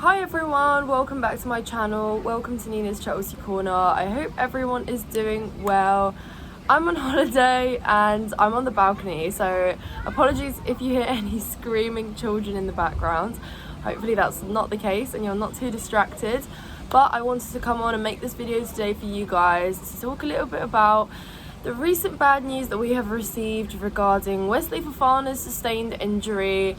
Hi everyone, welcome back to my channel. Welcome to Nina's Chelsea Corner. I hope everyone is doing well. I'm on holiday and I'm on the balcony, so apologies if you hear any screaming children in the background. Hopefully that's not the case and you're not too distracted. But I wanted to come on and make this video today for you guys to talk a little bit about the recent bad news that we have received regarding Wesley Fofana's sustained injury,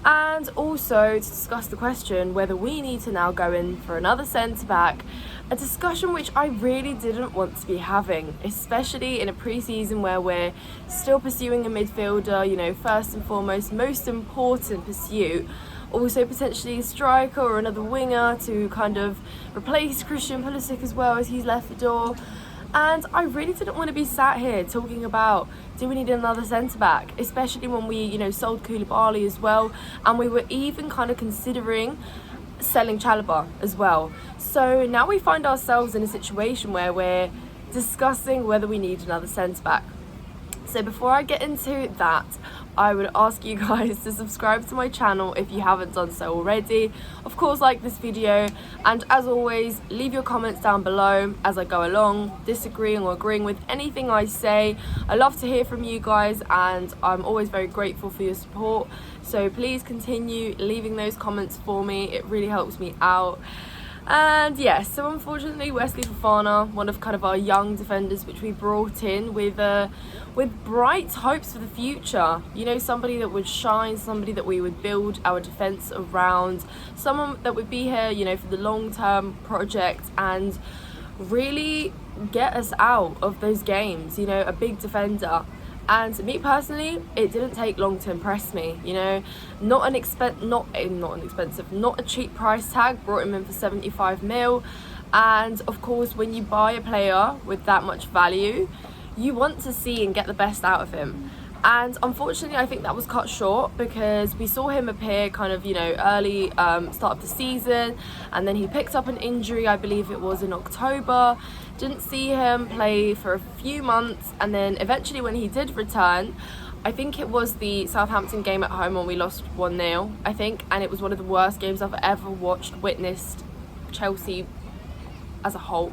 and also to discuss the question whether we need to now go in for another centre-back, a discussion which I really didn't want to be having, especially in a pre-season where we're still pursuing a midfielder, first and foremost, most important pursuit. Also potentially a striker or another winger to kind of replace Christian Pulisic as well, as he's left the door. And I really didn't want to be sat here talking about, do we need another centre-back, especially when we, sold Koulibaly as well, and we were even kind of considering selling Chalobah as well. So now we find ourselves in a situation where we're discussing whether we need another centre-back. So before I get into that, I would ask you guys to subscribe to my channel if you haven't done so already. Of course, like this video, and as always, leave your comments down below as I go along, disagreeing or agreeing with anything I say. I love to hear from you guys and I'm always very grateful for your support. So please continue leaving those comments for me. It really helps me out. And yes, so unfortunately Wesley Fofana, one of kind of our young defenders which we brought in with bright hopes for the future, somebody that would shine, somebody that we would build our defence around, someone that would be here, for the long-term project and really get us out of those games, a big defender. And me personally, it didn't take long to impress me, not a cheap price tag, brought him in for 75 mil. And of course, when you buy a player with that much value, you want to see and get the best out of him. And unfortunately, I think that was cut short because we saw him appear kind of, early start of the season, and then he picked up an injury, I believe it was in October. Didn't see him play for a few months, and then eventually when he did return, I think it was the Southampton game at home when we lost 1-0, I think, and it was one of the worst games I've ever witnessed Chelsea as a whole.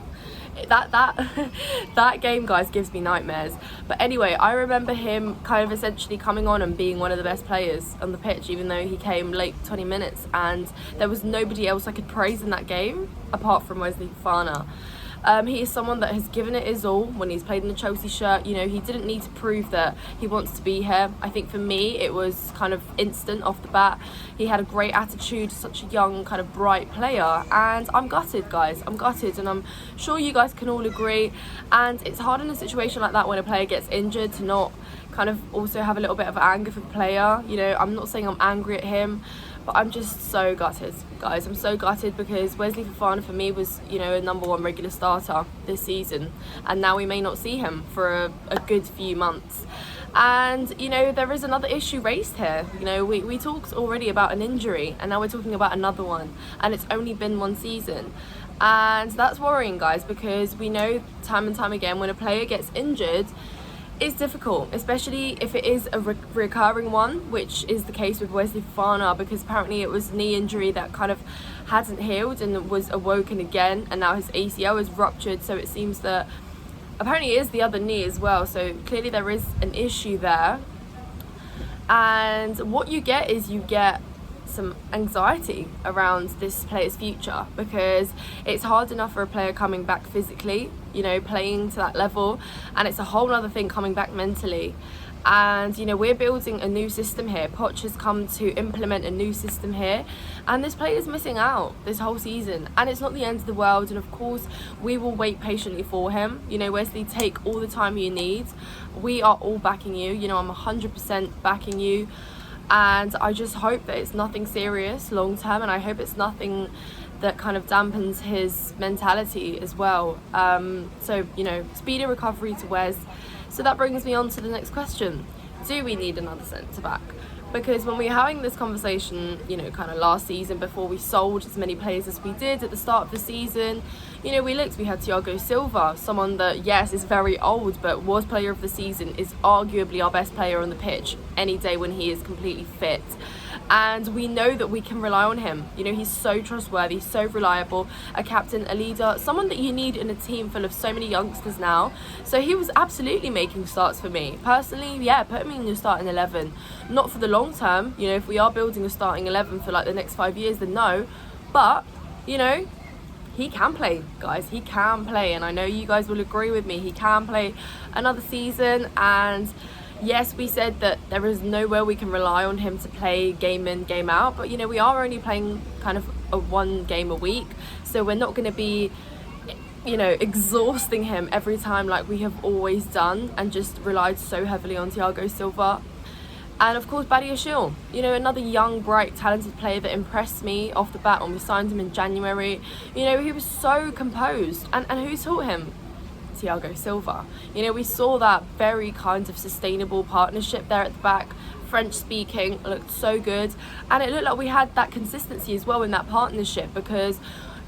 That game, guys, gives me nightmares. But anyway, I remember him kind of essentially coming on and being one of the best players on the pitch, even though he came late 20 minutes, and there was nobody else I could praise in that game apart from Wesley Fofana. He is someone that has given it his all when he's played in the Chelsea shirt. He didn't need to prove that he wants to be here. I think for me, it was kind of instant off the bat. He had a great attitude, such a young, kind of bright player. And I'm gutted, guys. I'm gutted. And I'm sure you guys can all agree. And it's hard in a situation like that when a player gets injured to not kind of also have a little bit of anger for the player. I'm not saying I'm angry at him, but I'm just so gutted, guys. I'm so gutted because Wesley Fofana for me was, a #1 regular starter this season. And now we may not see him for a good few months. And, there is another issue raised here. We talked already about an injury and now we're talking about another one. And it's only been one season. And that's worrying, guys, because we know time and time again when a player gets injured, it's difficult, especially if it is a recurring one, which is the case with Wesley Fofana, because apparently it was a knee injury that kind of hadn't healed and was awoken again, and now his ACL is ruptured, so it seems that apparently it is the other knee as well, so clearly there is an issue there. And what you get is some anxiety around this player's future, because it's hard enough for a player coming back physically, playing to that level, and it's a whole other thing coming back mentally. And we're building a new system here. Poch has come to implement a new system here, and this player is missing out this whole season, and it's not the end of the world. And of course we will wait patiently for him. Wesley, take all the time you need. We are all backing you. I'm 100% backing you. And I just hope that it's nothing serious long term, and I hope it's nothing that kind of dampens his mentality as well. So speedy recovery to Wes. So that brings me on to the next question. Do we need another centre-back? Because when we were having this conversation, kind of last season before we sold as many players as we did at the start of the season, we had Thiago Silva, someone that, yes, is very old, but was player of the season, is arguably our best player on the pitch any day when he is completely fit. and we know that we can rely on him. You know, he's so trustworthy, so reliable, a captain, a leader, someone that you need in a team full of so many youngsters now. So he was absolutely making starts for me. Personally, yeah, put him in your starting 11. Not for the long term, you know, if we are building a starting 11 for like the next 5 years, then no. But, you know, he can play, guys. He can play, and I know you guys will agree with me. He can play another season, and yes, we said that there is nowhere we can rely on him to play game in, game out, but you know, we are only playing kind of a 1 game a week, so we're not going to be, you know, exhausting him every time like we have always done and just relied so heavily on Thiago Silva. And of course, Badiashile, you know, another young, bright, talented player that impressed me off the bat when we signed him in January. You know, he was so composed. And who taught him? Thiago Silva. You know, we saw that very kind of sustainable partnership there at the back. French speaking, looked so good. And it looked like we had that consistency as well in that partnership, because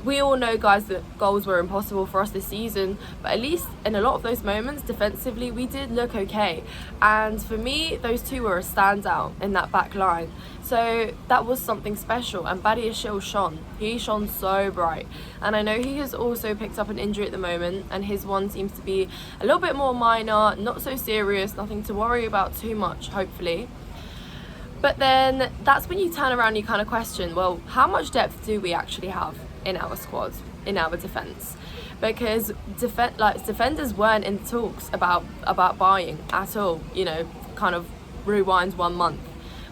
we all know, guys, that goals were impossible for us this season, but at least in a lot of those moments defensively we did look okay. And for me, those two were a standout in that back line, so that was something special. And Badiashile shone. He shone so bright, and I know he has also picked up an injury at the moment, and his one seems to be a little bit more minor, not so serious, nothing to worry about too much, hopefully. But then that's when you turn around and you kind of question, well, how much depth do we actually have in our squad, in our defence? Because defenders weren't in talks about buying at all. You know, kind of rewinds 1 month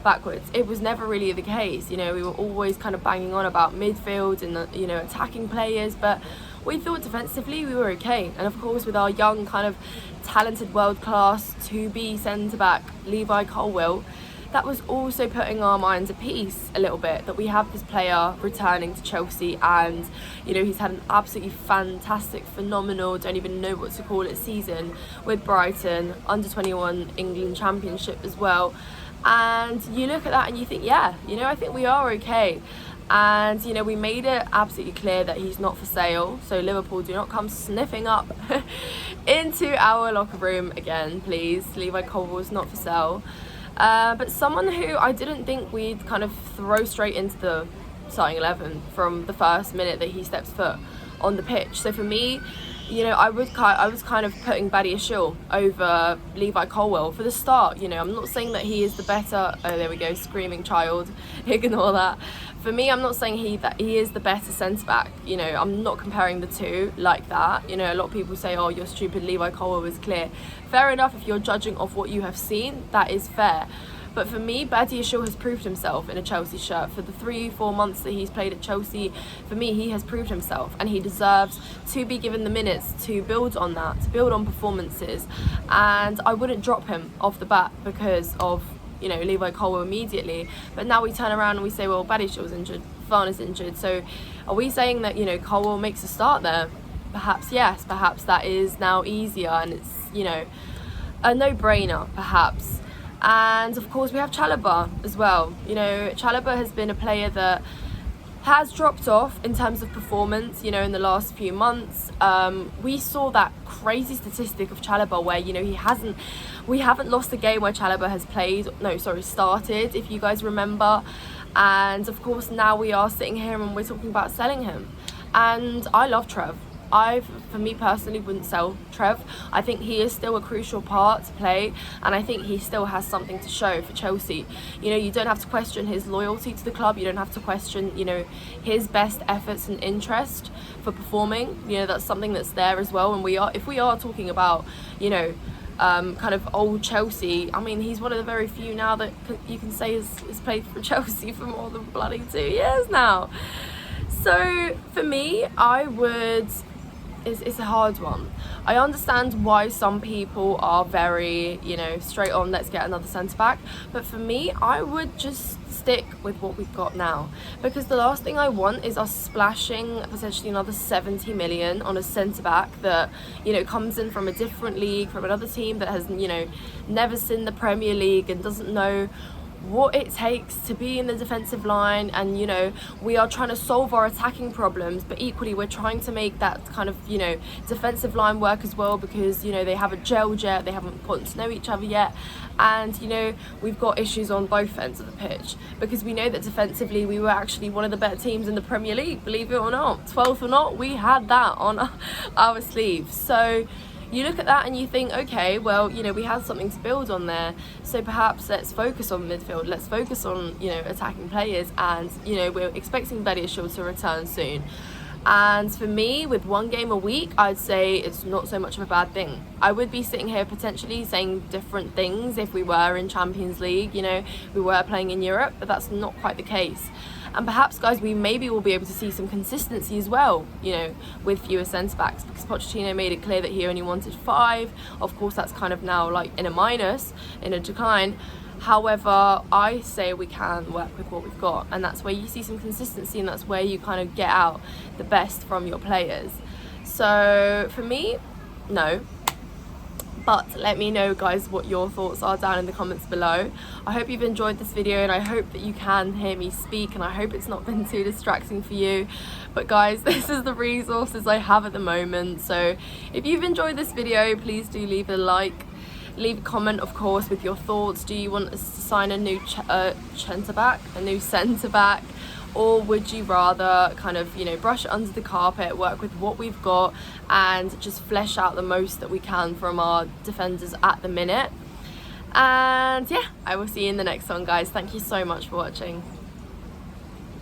backwards, it was never really the case. You know, we were always kind of banging on about midfield and you know, attacking players, but we thought defensively we were okay. And of course, with our young kind of talented world-class to-be centre-back Levi Cole, that was also putting our minds at peace a little bit, that we have this player returning to Chelsea, and you know, he's had an absolutely fantastic, phenomenal, don't even know what to call it, season with Brighton, under 21 England Championship as well. And you look at that and you think, yeah, you know, I think we are okay. And you know, we made it absolutely clear that he's not for sale, so Liverpool, do not come sniffing up into our locker room again, please. Levi Cole was not for sale. But someone who I didn't think we'd kind of throw straight into the starting 11 from the first minute that he steps foot on the pitch. So for me, you know, I was kind of putting Badiashile over Levi Cole for the start. You know, I'm not saying that he is the better, oh there we go, screaming child, ignore that. For me, I'm not saying that he is the better centre-back. You know, I'm not comparing the two like that. You know, a lot of people say, oh, you're stupid, Levi Cole was clear. Fair enough, if you're judging off what you have seen, that is fair. But for me, Badiashile has proved himself in a Chelsea shirt. For the 3-4 months that he's played at Chelsea, for me, he has proved himself, and he deserves to be given the minutes to build on that, to build on performances. And I wouldn't drop him off the bat because of, you know, Levi Cole immediately. But now we turn around and we say, well, Badiashile's injured, Fofana's injured. So are we saying that, you know, Cole makes a start there? Perhaps yes, perhaps that is now easier, and it's, you know, a no-brainer, perhaps. And of course we have Chalobah as well. You know, Chalobah has been a player that has dropped off in terms of performance, you know, in the last few months. We saw that crazy statistic of Chalobah where, you know, we haven't lost a game where Chalobah has started, if you guys remember. And of course now we are sitting here and we're talking about selling him. And I love Trev. For me personally, wouldn't sell Trev. I think he is still a crucial part to play, and I think he still has something to show for Chelsea. You know, you don't have to question his loyalty to the club. You don't have to question, you know, his best efforts and interest for performing. You know, that's something that's there as well. And if we are talking about, you know, kind of old Chelsea, I mean, he's one of the very few now that you can say has played for Chelsea for more than bloody 2 years now. So for me, it's a hard one. I understand why some people are very, you know, straight on, let's get another centre-back. But for me, I would just stick with what we've got now. Because the last thing I want is us splashing potentially another 70 million on a centre-back that, you know, comes in from a different league, from another team that has, you know, never seen the Premier League and doesn't know what it takes to be in the defensive line, and you know, we are trying to solve our attacking problems, but equally we're trying to make that kind of, you know, defensive line work as well, because you know, they haven't gelled yet, they haven't gotten to know each other yet, and you know, we've got issues on both ends of the pitch, because we know that defensively we were actually one of the better teams in the Premier League, believe it or not. 12th or not, we had that on our sleeve. So you look at that and you think, okay, well, you know, we had something to build on there, so perhaps let's focus on midfield, let's focus on, you know, attacking players, and you know, we're expecting Bediashile to return soon. And for me, with one game a week, I'd say it's not so much of a bad thing. I would be sitting here potentially saying different things if we were in Champions League, you know, we were playing in Europe, but that's not quite the case. And perhaps, guys, we maybe will be able to see some consistency as well, you know, with fewer centre-backs, because Pochettino made it clear that he only wanted 5. Of course, that's kind of now like in a minus, in a decline. However, I say we can work with what we've got, and that's where you see some consistency, and that's where you kind of get out the best from your players. So for me, no. But let me know, guys, what your thoughts are down in the comments below. I hope you've enjoyed this video, and I hope that you can hear me speak, and I hope it's not been too distracting for you. But guys, this is the resources I have at the moment. So if you've enjoyed this video, please do leave a like. Leave a comment, of course, with your thoughts. Do you want us to sign a new centre-back, or would you rather kind of, you know, brush it under the carpet, work with what we've got, and just flesh out the most that we can from our defenders at the minute? And yeah, I will see you in the next one, guys. Thank you so much for watching.